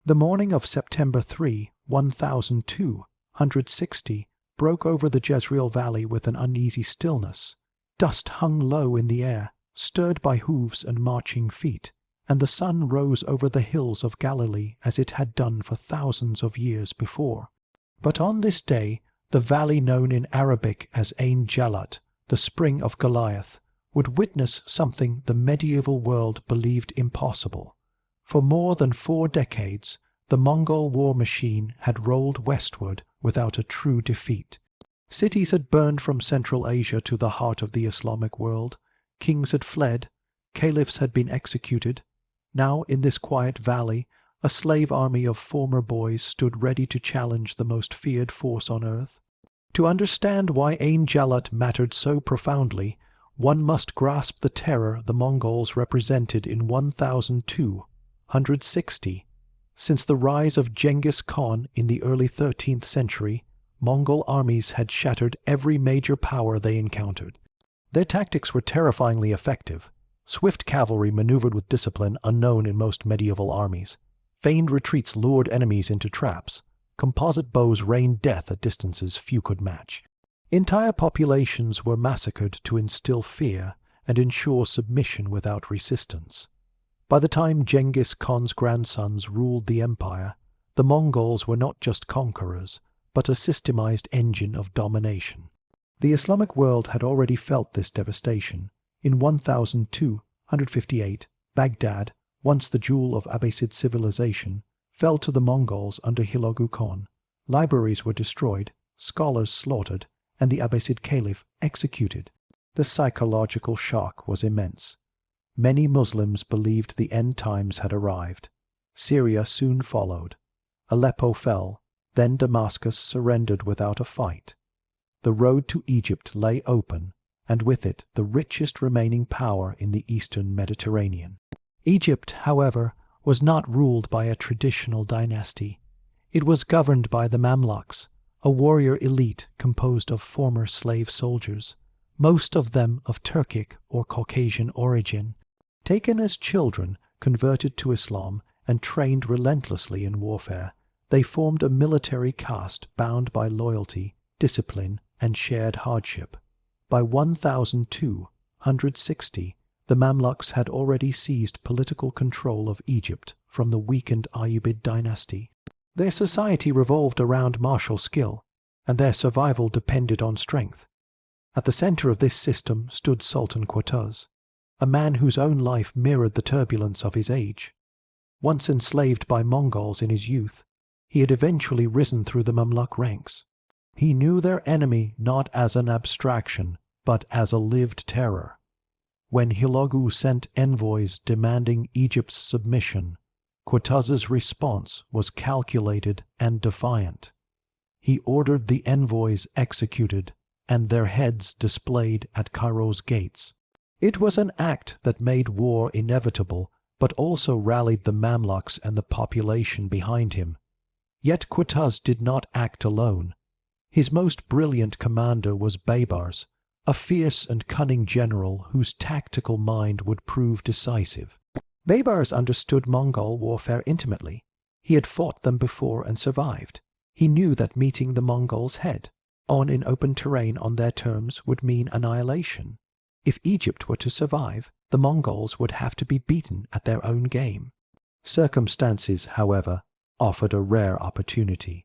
The morning of September 3, 1260, broke over the Jezreel Valley with an uneasy stillness. Dust hung low in the air, stirred by hooves and marching feet, and the sun rose over the hills of Galilee as it had done for thousands of years before. But on this day, the valley known in Arabic as Ain Jalut, the spring of Goliath, would witness something the medieval world believed impossible. For more than 4 decades, the Mongol war machine had rolled westward without a true defeat. Cities had burned from Central Asia to the heart of the Islamic world. Kings had fled. Caliphs had been executed. Now, in this quiet valley, a slave army of former boys stood ready to challenge the most feared force on earth. To understand why Ain Jalut mattered so profoundly, one must grasp the terror the Mongols represented in 1260. Since the rise of Genghis Khan in the early 13th century, Mongol armies had shattered every major power they encountered. Their tactics were terrifyingly effective. Swift cavalry maneuvered with discipline unknown in most medieval armies. Feigned retreats lured enemies into traps. Composite bows rained death at distances few could match. Entire populations were massacred to instill fear and ensure submission without resistance. By the time Genghis Khan's grandsons ruled the empire, the Mongols were not just conquerors, but a systemized engine of domination. The Islamic world had already felt this devastation. In 1258, Baghdad, once the jewel of Abbasid civilization, fell to the Mongols under Hulagu Khan. Libraries were destroyed, scholars slaughtered, and the Abbasid Caliph executed. The psychological shock was immense. Many Muslims believed the end times had arrived. Syria soon followed. Aleppo fell, then Damascus surrendered without a fight. The road to Egypt lay open, and with it the richest remaining power in the eastern Mediterranean. Egypt, however, was not ruled by a traditional dynasty. It was governed by the Mamluks, a warrior elite composed of former slave soldiers, most of them of Turkic or Caucasian origin. Taken as children, converted to Islam, and trained relentlessly in warfare, they formed a military caste bound by loyalty, discipline, and shared hardship. By 1260, the Mamluks had already seized political control of Egypt from the weakened Ayyubid dynasty. Their society revolved around martial skill, and their survival depended on strength. At the center of this system stood Sultan Qutuz, a man whose own life mirrored the turbulence of his age. Once enslaved by Mongols in his youth, he had eventually risen through the Mamluk ranks. He knew their enemy not as an abstraction, but as a lived terror. When Hulagu sent envoys demanding Egypt's submission, Qutuz's response was calculated and defiant. He ordered the envoys executed and their heads displayed at Cairo's gates. It was an act that made war inevitable, but also rallied the Mamluks and the population behind him. Yet Qutuz did not act alone. His most brilliant commander was Baybars, a fierce and cunning general whose tactical mind would prove decisive. Baybars understood Mongol warfare intimately. He had fought them before and survived. He knew that meeting the Mongols head-on in open terrain on their terms would mean annihilation. If Egypt were to survive, the Mongols would have to be beaten at their own game. Circumstances, however, offered a rare opportunity.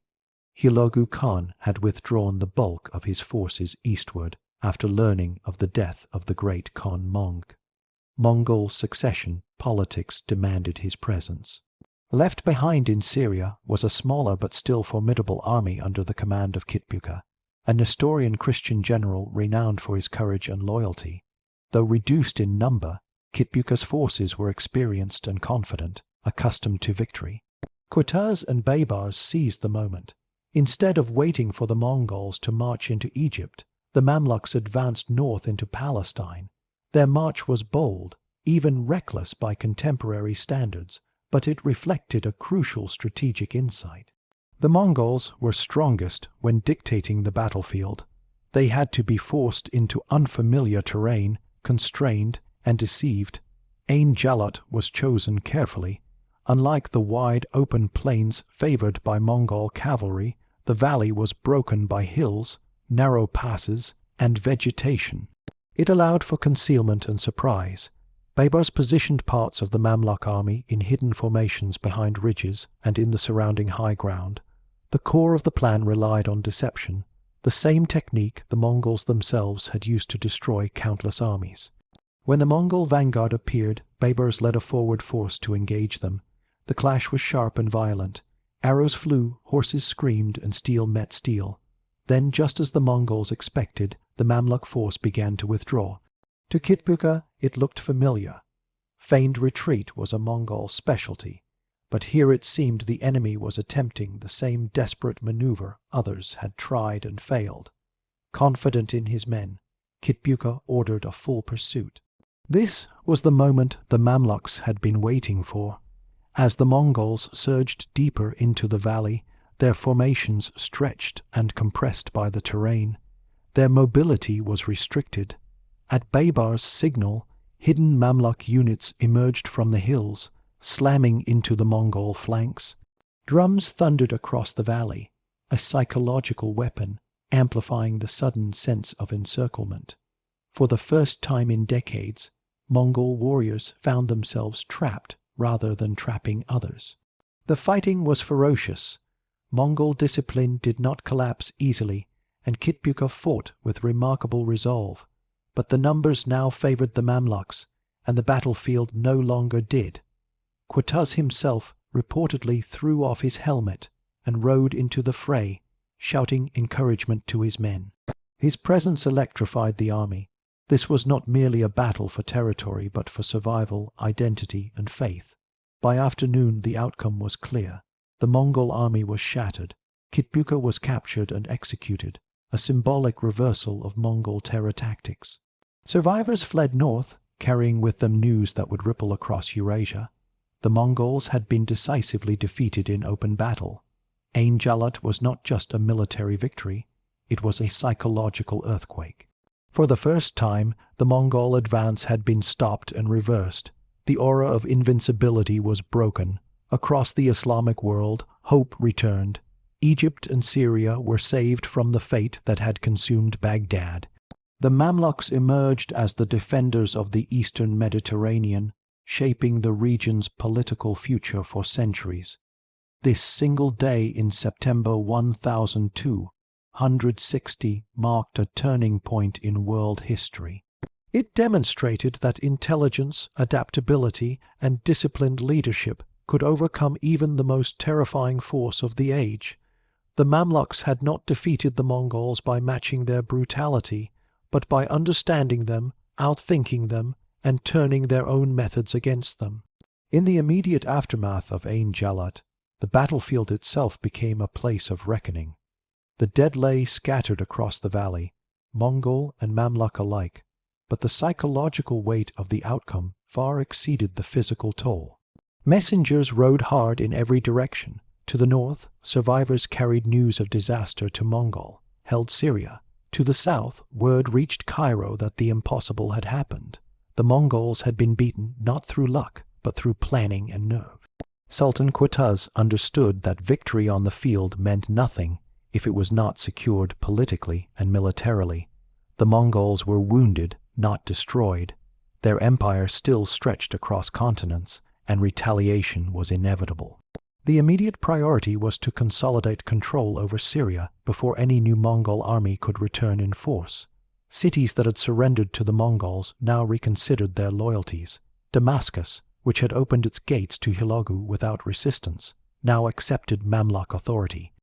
Hulagu Khan had withdrawn the bulk of his forces eastward after learning of the death of the great Khan Mong. Mongol succession politics demanded his presence. Left behind in Syria was a smaller but still formidable army under the command of Kitbuqa, a Nestorian Christian general renowned for his courage and loyalty. Though reduced in number, Kitbuqa's forces were experienced and confident, accustomed to victory. Qutuz and Baybars seized the moment. Instead of waiting for the Mongols to march into Egypt, the Mamluks advanced north into Palestine. Their march was bold, even reckless by contemporary standards, but it reflected a crucial strategic insight. The Mongols were strongest when dictating the battlefield. They had to be forced into unfamiliar terrain, constrained, and deceived. Ain Jalut was chosen carefully, Unlike the wide open plains favored by Mongol cavalry, the valley was broken by hills, narrow passes, and vegetation. It allowed for concealment and surprise. Baybars positioned parts of the Mamluk army in hidden formations behind ridges and in the surrounding high ground. The core of the plan relied on deception, the same technique the Mongols themselves had used to destroy countless armies. When the Mongol vanguard appeared, Baybars led a forward force to engage them. The clash was sharp and violent. Arrows flew, horses screamed, and steel met steel. Then, just as the Mongols expected, the Mamluk force began to withdraw. To Kitbuqa, it looked familiar. Feigned retreat was a Mongol specialty, but here it seemed the enemy was attempting the same desperate maneuver others had tried and failed. Confident in his men, Kitbuqa ordered a full pursuit. This was the moment the Mamluks had been waiting for. As the Mongols surged deeper into the valley, their formations stretched and compressed by the terrain. Their mobility was restricted. At Baybar's signal, hidden Mamluk units emerged from the hills, slamming into the Mongol flanks. Drums thundered across the valley, a psychological weapon, amplifying the sudden sense of encirclement. For the first time in decades, Mongol warriors found themselves trapped rather than trapping others. The fighting was ferocious. Mongol discipline did not collapse easily, and Kitbuqa fought with remarkable resolve. But the numbers now favored the Mamluks, and the battlefield no longer did. Qutuz himself reportedly threw off his helmet and rode into the fray, shouting encouragement to his men. His presence electrified the army. This was not merely a battle for territory, but for survival, identity, and faith. By afternoon, the outcome was clear. The Mongol army was shattered. Kitbuqa was captured and executed, a symbolic reversal of Mongol terror tactics. Survivors fled north, carrying with them news that would ripple across Eurasia. The Mongols had been decisively defeated in open battle. Ain Jalut was not just a military victory, it was a psychological earthquake. For the first time, the Mongol advance had been stopped and reversed. The aura of invincibility was broken. Across the Islamic world, hope returned. Egypt and Syria were saved from the fate that had consumed Baghdad. The Mamluks emerged as the defenders of the eastern Mediterranean, shaping the region's political future for centuries. This single day in September 1260 marked a turning point in world history. It demonstrated that intelligence, adaptability, and disciplined leadership could overcome even the most terrifying force of the age. The Mamluks had not defeated the Mongols by matching their brutality, but by understanding them, outthinking them, and turning their own methods against them. In the immediate aftermath of Ain Jalut, the battlefield itself became a place of reckoning. The dead lay scattered across the valley, Mongol and Mamluk alike, but the psychological weight of the outcome far exceeded the physical toll. Messengers rode hard in every direction. To the north, survivors carried news of disaster to Mongol, held Syria. To the south, word reached Cairo that the impossible had happened. The Mongols had been beaten not through luck, but through planning and nerve. Sultan Qutuz understood that victory on the field meant nothing if it was not secured politically and militarily. The Mongols were wounded, not destroyed. Their empire still stretched across continents, and retaliation was inevitable. The immediate priority was to consolidate control over Syria before any new Mongol army could return in force. Cities that had surrendered to the Mongols now reconsidered their loyalties. Damascus, which had opened its gates to Hilogu without resistance, now accepted Mamluk authority.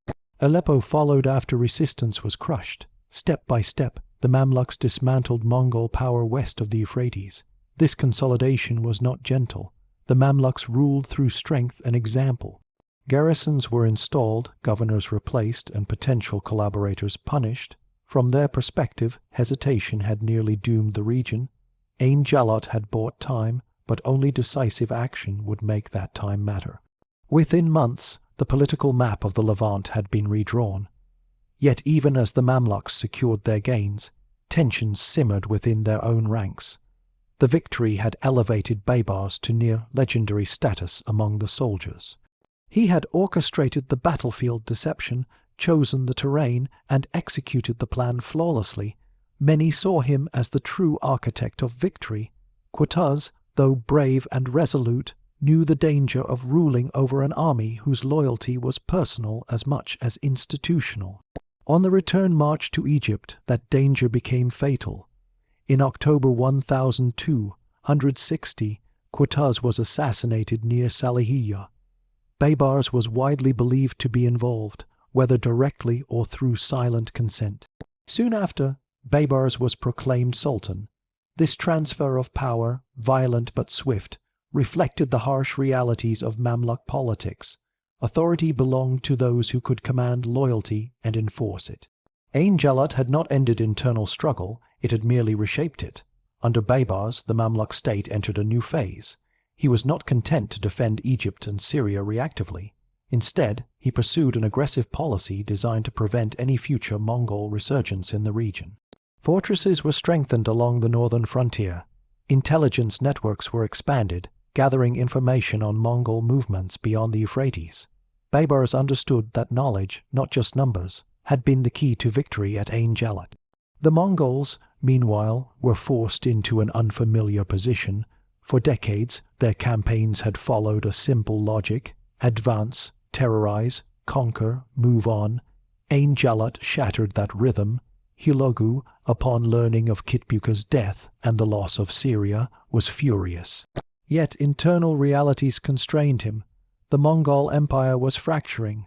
Aleppo followed after resistance was crushed. Step by step, the Mamluks dismantled Mongol power west of the Euphrates. This consolidation was not gentle. The Mamluks ruled through strength and example. Garrisons were installed, governors replaced, and potential collaborators punished. From their perspective, hesitation had nearly doomed the region. Ain Jalut had bought time, but only decisive action would make that time matter. Within months, the political map of the Levant had been redrawn. Yet even as the Mamluks secured their gains, tensions simmered within their own ranks. The victory had elevated Baybars to near legendary status among the soldiers. He had orchestrated the battlefield deception, chosen the terrain, and executed the plan flawlessly. Many saw him as the true architect of victory. Qutuz, though brave and resolute, knew the danger of ruling over an army whose loyalty was personal as much as institutional. On the return march to Egypt, that danger became fatal. In October 1260, Qutuz was assassinated near Salihiyah. Baybars was widely believed to be involved, whether directly or through silent consent. Soon after, Baybars was proclaimed Sultan. This transfer of power, violent but swift, reflected the harsh realities of Mamluk politics. Authority belonged to those who could command loyalty and enforce it. Ain Jalut had not ended internal struggle, it had merely reshaped it. Under Baybars, the Mamluk state entered a new phase. He was not content to defend Egypt and Syria reactively. Instead, he pursued an aggressive policy designed to prevent any future Mongol resurgence in the region. Fortresses were strengthened along the northern frontier. Intelligence networks were expanded, gathering information on Mongol movements beyond the Euphrates. Baybars understood that knowledge, not just numbers, had been the key to victory at Ain Jalut. The Mongols, meanwhile, were forced into an unfamiliar position. For decades, their campaigns had followed a simple logic: advance, terrorize, conquer, move on. Ain Jalut shattered that rhythm. Hilogu, upon learning of Kitbuqa's death and the loss of Syria, was furious. Yet internal realities constrained him. The Mongol Empire was fracturing.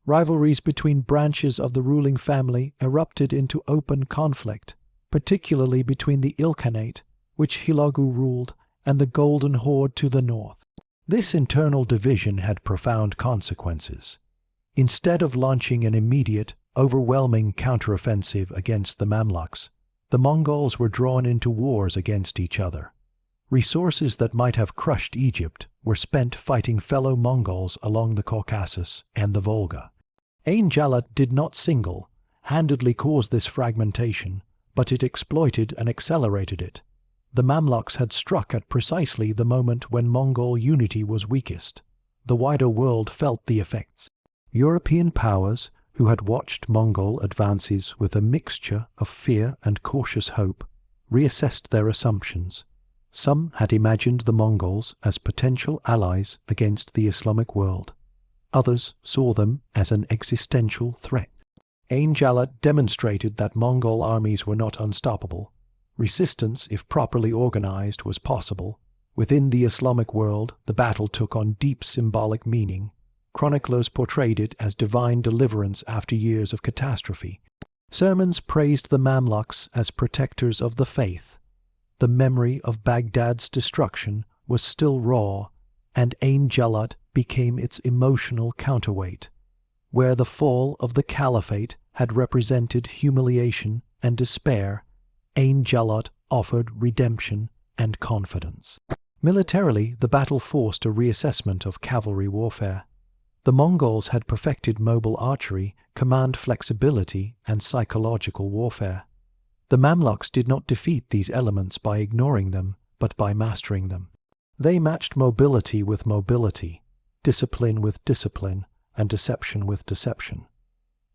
Rivalries between branches of the ruling family erupted into open conflict, particularly between the Ilkhanate, which Hilogu ruled, and the Golden Horde to the north. This internal division had profound consequences. Instead of launching an immediate, overwhelming counteroffensive against the Mamluks, the Mongols were drawn into wars against each other. Resources that might have crushed Egypt were spent fighting fellow Mongols along the Caucasus and the Volga. Ain Jalut did not single-handedly cause this fragmentation, but it exploited and accelerated it. The Mamluks had struck at precisely the moment when Mongol unity was weakest. The wider world felt the effects. European powers, who had watched Mongol advances with a mixture of fear and cautious hope, reassessed their assumptions. Some had imagined the Mongols as potential allies against the Islamic world. Others saw them as an existential threat. Ain Jalut demonstrated that Mongol armies were not unstoppable. Resistance, if properly organized, was possible. Within the Islamic world, the battle took on deep symbolic meaning. Chroniclers portrayed it as divine deliverance after years of catastrophe. Sermons praised the Mamluks as protectors of the faith. The memory of Baghdad's destruction was still raw, and Ain Jalut became its emotional counterweight. Where the fall of the caliphate had represented humiliation and despair, Ain Jalut offered redemption and confidence. Militarily, the battle forced a reassessment of cavalry warfare. The Mongols had perfected mobile archery, command flexibility, and psychological warfare. The Mamluks did not defeat these elements by ignoring them, but by mastering them. They matched mobility with mobility, discipline with discipline, and deception with deception.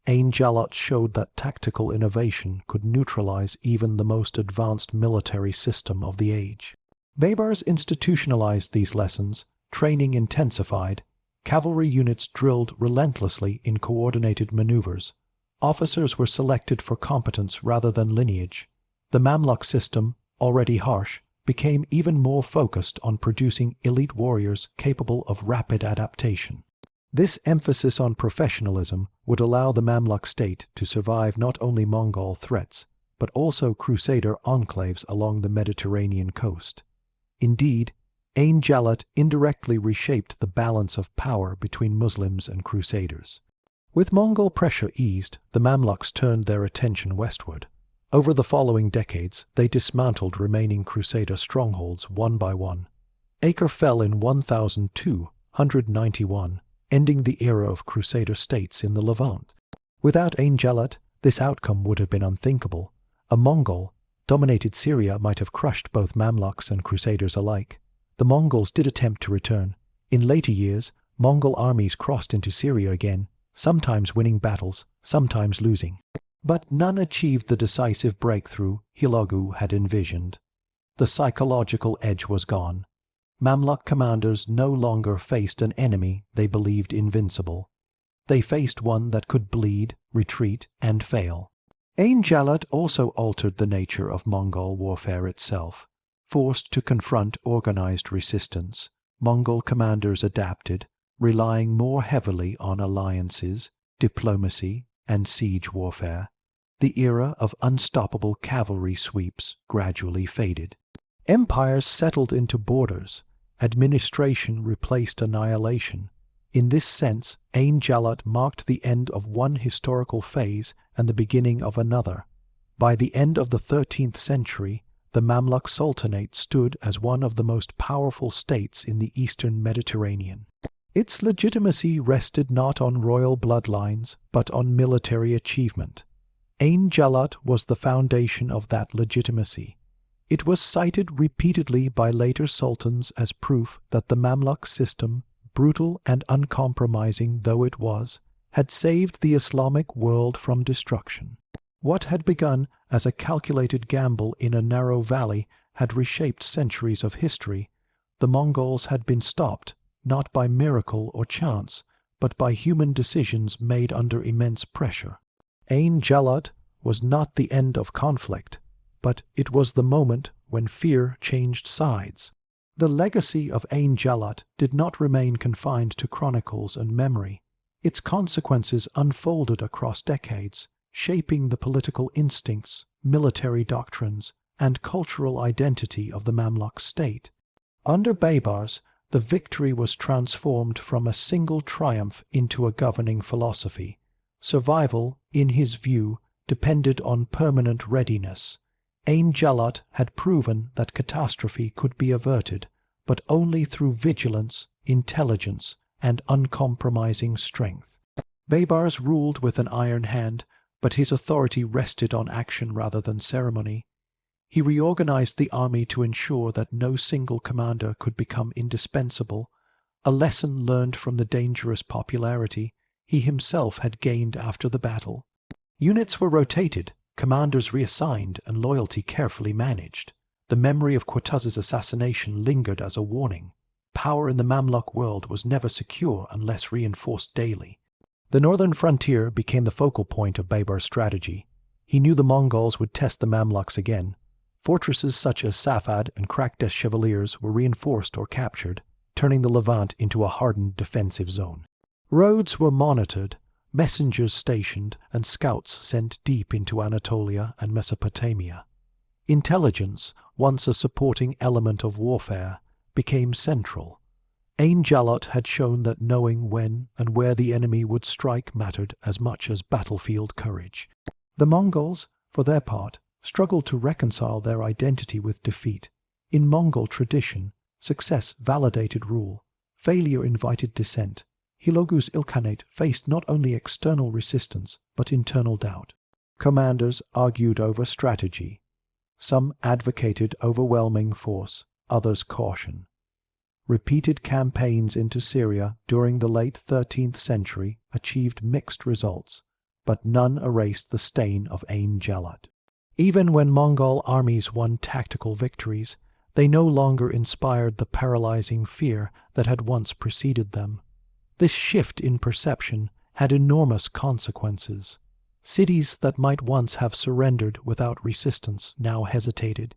Ain Jalut showed that tactical innovation could neutralize even the most advanced military system of the age. Baybars institutionalized these lessons, training intensified, cavalry units drilled relentlessly in coordinated maneuvers. Officers were selected for competence rather than lineage. The Mamluk system, already harsh, became even more focused on producing elite warriors capable of rapid adaptation. This emphasis on professionalism would allow the Mamluk state to survive not only Mongol threats, but also Crusader enclaves along the Mediterranean coast. Indeed, Ain Jalut indirectly reshaped the balance of power between Muslims and Crusaders. With Mongol pressure eased, the Mamluks turned their attention westward. Over the following decades, they dismantled remaining Crusader strongholds one by one. Acre fell in 1291, ending the era of Crusader states in the Levant. Without Ain Jalut, this outcome would have been unthinkable. A Mongol, dominated Syria might have crushed both Mamluks and Crusaders alike. The Mongols did attempt to return. In later years, Mongol armies crossed into Syria again, sometimes winning battles, sometimes losing. But none achieved the decisive breakthrough Hulagu had envisioned. The psychological edge was gone. Mamluk commanders no longer faced an enemy they believed invincible. They faced one that could bleed, retreat, and fail. Ain Jalut also altered the nature of Mongol warfare itself. Forced to confront organized resistance, Mongol commanders adapted, relying more heavily on alliances, diplomacy, and siege warfare. The era of unstoppable cavalry sweeps gradually faded. Empires settled into borders. Administration replaced annihilation. In this sense, Ain Jalut marked the end of one historical phase and the beginning of another. By the end of the 13th century, the Mamluk Sultanate stood as one of the most powerful states in the eastern Mediterranean. Its legitimacy rested not on royal bloodlines, but on military achievement. Ain Jalut was the foundation of that legitimacy. It was cited repeatedly by later sultans as proof that the Mamluk system, brutal and uncompromising though it was, had saved the Islamic world from destruction. What had begun as a calculated gamble in a narrow valley had reshaped centuries of history. The Mongols had been stopped, not by miracle or chance, but by human decisions made under immense pressure. Ain Jalut was not the end of conflict, but it was the moment when fear changed sides. The legacy of Ain Jalut did not remain confined to chronicles and memory. Its consequences unfolded across decades, shaping the political instincts, military doctrines, and cultural identity of the Mamluk state. Under Baybars, the victory was transformed from a single triumph into a governing philosophy. Survival, in his view, depended on permanent readiness. Ain Jalut had proven that catastrophe could be averted, but only through vigilance, intelligence, and uncompromising strength. Baybars ruled with an iron hand, but his authority rested on action rather than ceremony. He reorganized the army to ensure that no single commander could become indispensable, a lesson learned from the dangerous popularity he himself had gained after the battle. Units were rotated, commanders reassigned, and loyalty carefully managed. The memory of Qutuz's assassination lingered as a warning. Power in the Mamluk world was never secure unless reinforced daily. The northern frontier became the focal point of Baybar's strategy. He knew the Mongols would test the Mamluks again. Fortresses such as Safad and Krakdes Chevaliers were reinforced or captured, turning the Levant into a hardened defensive zone. Roads were monitored, messengers stationed, and scouts sent deep into Anatolia and Mesopotamia. Intelligence, once a supporting element of warfare, became central. Ain Jalut had shown that knowing when and where the enemy would strike mattered as much as battlefield courage. The Mongols, for their part, struggled to reconcile their identity with defeat. In Mongol tradition, success validated rule, failure invited dissent. Hulagu's Ilkhanate faced not only external resistance, but internal doubt. Commanders argued over strategy. Some advocated overwhelming force, others caution. Repeated campaigns into Syria during the late 13th century achieved mixed results, but none erased the stain of Ain Jalut. Even when Mongol armies won tactical victories, they no longer inspired the paralyzing fear that had once preceded them. This shift in perception had enormous consequences. Cities that might once have surrendered without resistance now hesitated.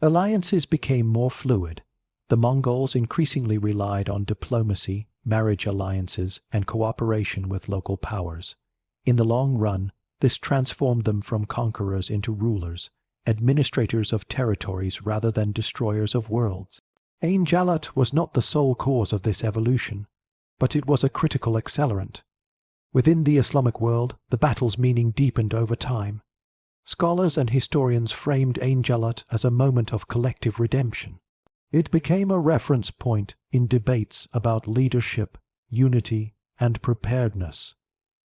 Alliances became more fluid. The Mongols increasingly relied on diplomacy, marriage alliances, and cooperation with local powers. In the long run, this transformed them from conquerors into rulers, administrators of territories rather than destroyers of worlds. Ain Jalut was not the sole cause of this evolution, but it was a critical accelerant. Within the Islamic world, the battle's meaning deepened over time. Scholars and historians framed Ain Jalut as a moment of collective redemption. It became a reference point in debates about leadership, unity, and preparedness.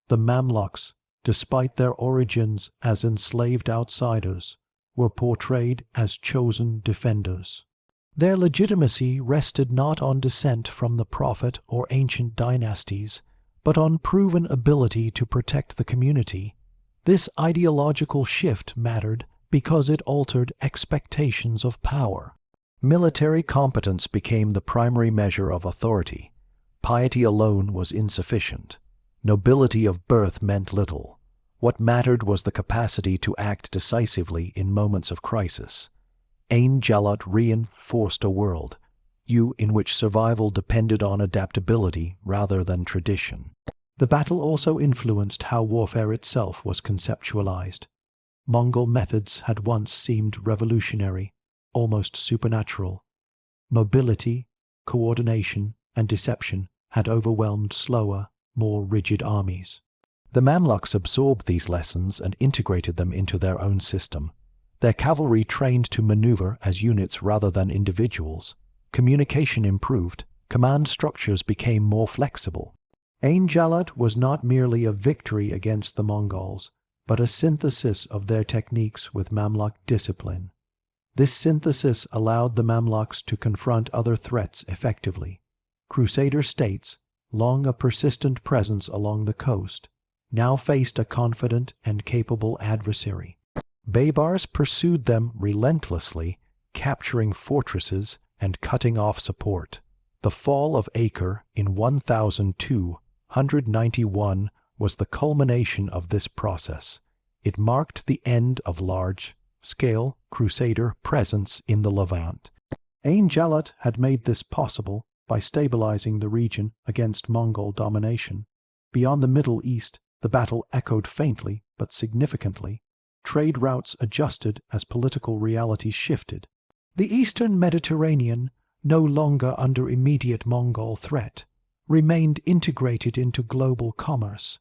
The Mamluks, despite their origins as enslaved outsiders, were portrayed as chosen defenders. Their legitimacy rested not on descent from the prophet or ancient dynasties, but on proven ability to protect the community. This ideological shift mattered because it altered expectations of power. Military competence became the primary measure of authority. Piety alone was insufficient. Nobility of birth meant little. What mattered was the capacity to act decisively in moments of crisis. Ain Jalut reinforced a world in which survival depended on adaptability rather than tradition. The battle also influenced how warfare itself was conceptualized. Mongol methods had once seemed revolutionary, almost supernatural. Mobility, coordination, and deception had overwhelmed slower, more rigid armies. The Mamluks absorbed these lessons and integrated them into their own system. Their cavalry trained to maneuver as units rather than individuals. Communication improved. Command structures became more flexible. Ain Jalut was not merely a victory against the Mongols, but a synthesis of their techniques with Mamluk discipline. This synthesis allowed the Mamluks to confront other threats effectively. Crusader states, long a persistent presence along the coast, now faced a confident and capable adversary. Baybars pursued them relentlessly, capturing fortresses and cutting off support. The fall of Acre in 1291 was the culmination of this process. It marked the end of large-scale Crusader presence in the Levant. Ain Jalut had made this possible by stabilizing the region against Mongol domination. Beyond the Middle East, the battle echoed faintly but significantly. Trade routes adjusted as political realities shifted. The eastern Mediterranean, no longer under immediate Mongol threat, remained integrated into global commerce.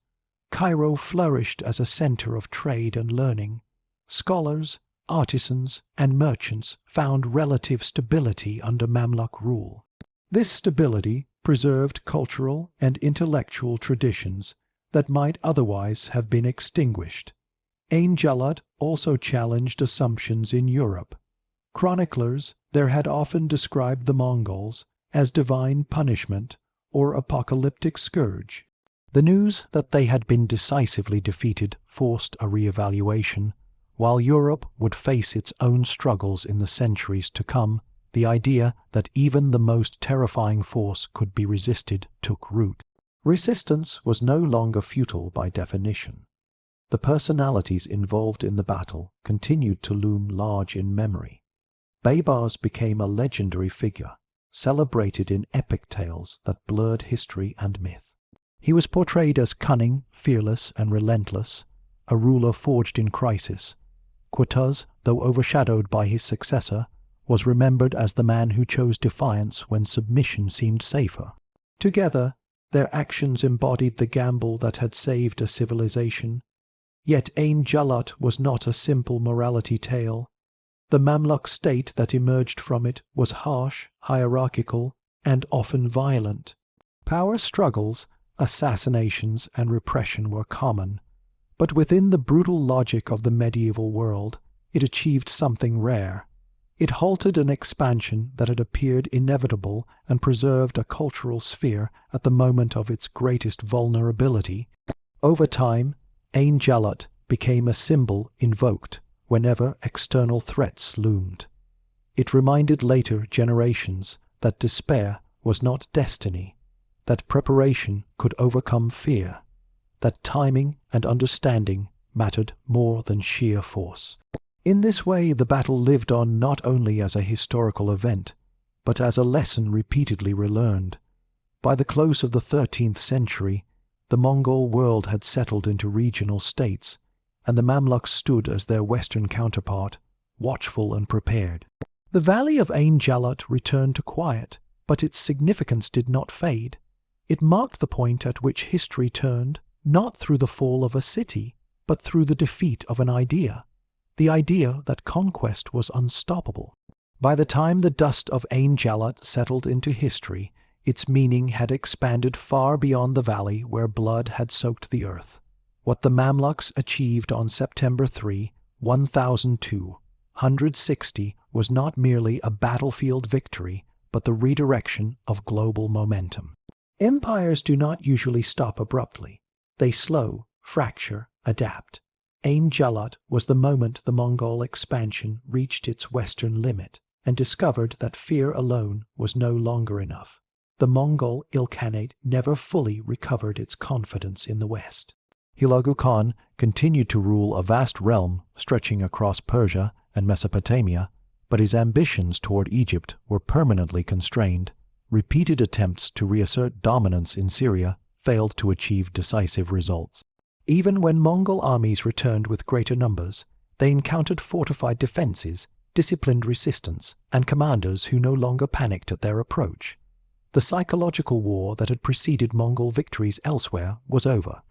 Cairo flourished as a center of trade and learning. Scholars, artisans, and merchants found relative stability under Mamluk rule. This stability preserved cultural and intellectual traditions that might otherwise have been extinguished. Ain Jalut also challenged assumptions in Europe. Chroniclers there had often described the Mongols as divine punishment or apocalyptic scourge. The news that they had been decisively defeated forced a re-evaluation. While Europe would face its own struggles in the centuries to come, the idea that even the most terrifying force could be resisted took root. Resistance was no longer futile by definition. The personalities involved in the battle continued to loom large in memory. Baybars became a legendary figure, celebrated in epic tales that blurred history and myth. He was portrayed as cunning, fearless, and relentless, a ruler forged in crisis. Qutuz, though overshadowed by his successor, was remembered as the man who chose defiance when submission seemed safer. Together, their actions embodied the gamble that had saved a civilization. Yet Ain Jalut was not a simple morality tale. The Mamluk state that emerged from it was harsh, hierarchical, and often violent. Power struggles, assassinations, and repression were common, but within the brutal logic of the medieval world, it achieved something rare. It halted an expansion that had appeared inevitable and preserved a cultural sphere at the moment of its greatest vulnerability. Over time, Ain Jalut became a symbol invoked whenever external threats loomed. It reminded later generations that despair was not destiny, that preparation could overcome fear, that timing and understanding mattered more than sheer force. In this way, the battle lived on not only as a historical event, but as a lesson repeatedly relearned. By the close of the 13th century, the Mongol world had settled into regional states, and the Mamluks stood as their western counterpart, watchful and prepared. The valley of Ain Jalut returned to quiet, but its significance did not fade. It marked the point at which history turned, not through the fall of a city, but through the defeat of an idea, the idea that conquest was unstoppable. By the time the dust of Ain Jalut settled into history, its meaning had expanded far beyond the valley where blood had soaked the earth. What the Mamluks achieved on September 3, 1002, 160 was not merely a battlefield victory, but the redirection of global momentum. Empires do not usually stop abruptly. They slow, fracture, adapt. Ain Jalut was the moment the Mongol expansion reached its western limit and discovered that fear alone was no longer enough. The Mongol Ilkhanate never fully recovered its confidence in the West. Hulagu Khan continued to rule a vast realm stretching across Persia and Mesopotamia, but his ambitions toward Egypt were permanently constrained. Repeated attempts to reassert dominance in Syria failed to achieve decisive results. Even when Mongol armies returned with greater numbers, they encountered fortified defenses, disciplined resistance, and commanders who no longer panicked at their approach. The psychological war that had preceded Mongol victories elsewhere was over.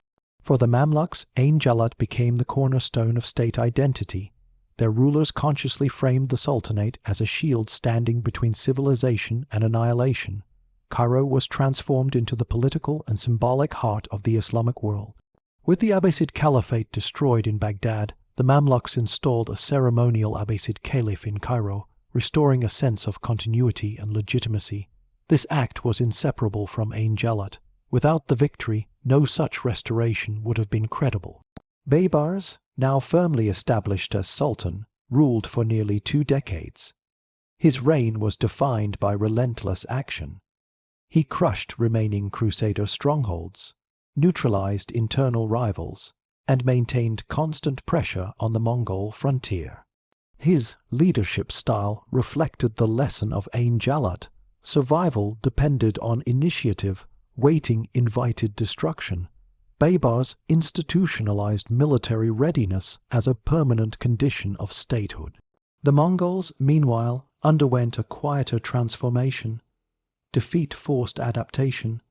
For the Mamluks, Ain Jalut became the cornerstone of state identity. Their rulers consciously framed the Sultanate as a shield standing between civilization and annihilation. Cairo was transformed into the political and symbolic heart of the Islamic world. With the Abbasid Caliphate destroyed in Baghdad, the Mamluks installed a ceremonial Abbasid Caliph in Cairo, restoring a sense of continuity and legitimacy. This act was inseparable from Ain Jalut. Without the victory, no such restoration would have been credible. Baybars, now firmly established as Sultan, ruled for nearly 2 decades. His reign was defined by relentless action. He crushed remaining Crusader strongholds, neutralized internal rivals, and maintained constant pressure on the Mongol frontier. His leadership style reflected the lesson of Ain Jalut. Survival depended on initiative, waiting invited destruction. Baybars institutionalized military readiness as a permanent condition of statehood. The Mongols, meanwhile, underwent a quieter transformation. Defeat forced adaptation.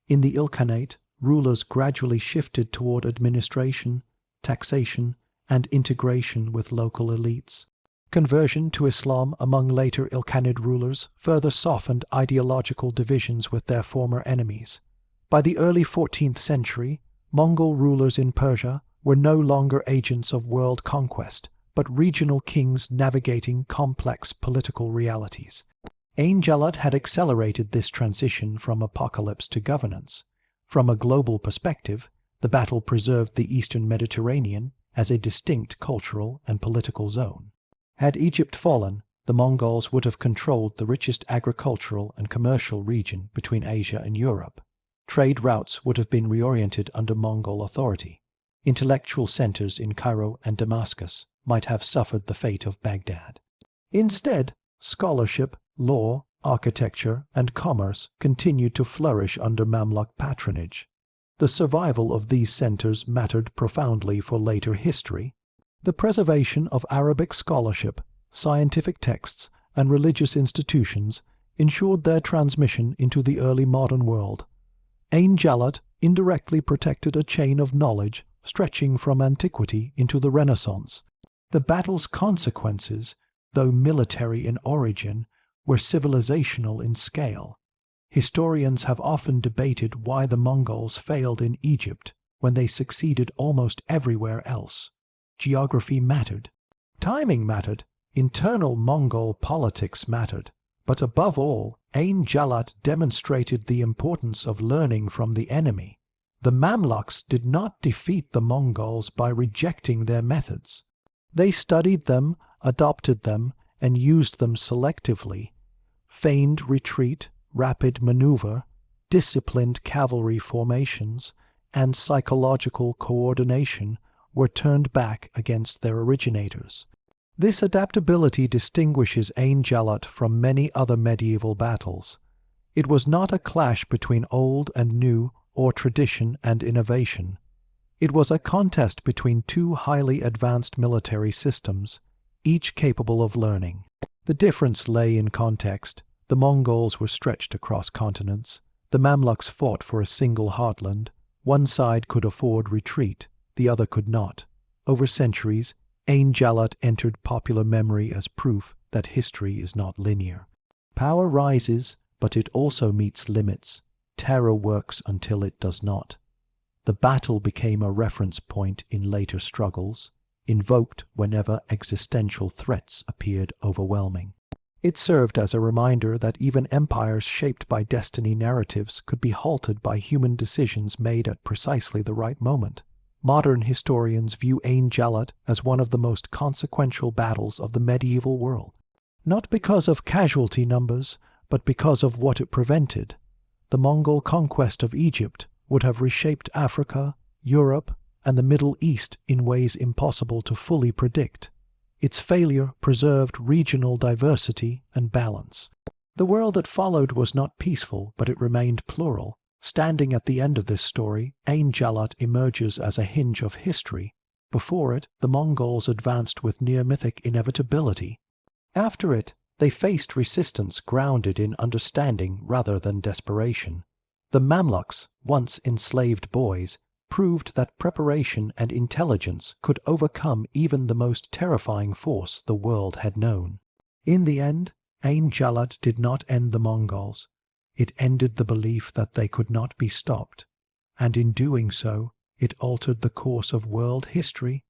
In the Ilkhanate, rulers gradually shifted toward administration, taxation, and integration with local elites. Conversion to Islam among later Ilkhanid rulers further softened ideological divisions with their former enemies. By the early 14th century, Mongol rulers in Persia were no longer agents of world conquest, but regional kings navigating complex political realities. Ain Jalut had accelerated this transition from apocalypse to governance. From a global perspective, the battle preserved the Eastern Mediterranean as a distinct cultural and political zone. Had Egypt fallen, the Mongols would have controlled the richest agricultural and commercial region between Asia and Europe. Trade routes would have been reoriented under Mongol authority. Intellectual centers in Cairo and Damascus might have suffered the fate of Baghdad. Instead, scholarship, law, architecture, and commerce continued to flourish under Mamluk patronage. The survival of these centers mattered profoundly for later history. The preservation of Arabic scholarship, scientific texts, and religious institutions ensured their transmission into the early modern world. Ain Jalut indirectly protected a chain of knowledge stretching from antiquity into the Renaissance. The battle's consequences, though military in origin, were civilizational in scale. Historians have often debated why the Mongols failed in Egypt when they succeeded almost everywhere else. Geography mattered. Timing mattered. Internal Mongol politics mattered. But above all, Ain Jalut demonstrated the importance of learning from the enemy. The Mamluks did not defeat the Mongols by rejecting their methods. They studied them, adopted them, and used them selectively. Feigned retreat, rapid maneuver, disciplined cavalry formations, and psychological coordination were turned back against their originators. This adaptability distinguishes Ain Jalut from many other medieval battles. It was not a clash between old and new or tradition and innovation. It was a contest between two highly advanced military systems, each capable of learning. The difference lay in context. The Mongols were stretched across continents. The Mamluks fought for a single heartland. One side could afford retreat, the other could not. Over centuries, Ain Jalut entered popular memory as proof that history is not linear. Power rises, but it also meets limits. Terror works until it does not. The battle became a reference point in later struggles. invoked whenever existential threats appeared overwhelming. It served as a reminder that even empires shaped by destiny narratives could be halted by human decisions made at precisely the right moment. Modern historians view Ain Jalut as one of the most consequential battles of the medieval world, not because of casualty numbers, but because of what it prevented. The Mongol conquest of Egypt would have reshaped Africa, Europe, and the Middle East in ways impossible to fully predict. Its failure preserved regional diversity and balance. The world that followed was not peaceful, but it remained plural. Standing at the end of this story, Ain Jalut emerges as a hinge of history. Before it, the Mongols advanced with near-mythic inevitability. After it, they faced resistance grounded in understanding rather than desperation. The Mamluks, once enslaved boys, proved that preparation and intelligence could overcome even the most terrifying force the world had known. In the end, Ain Jalut did not end the Mongols. It ended the belief that they could not be stopped, and in doing so, it altered the course of world history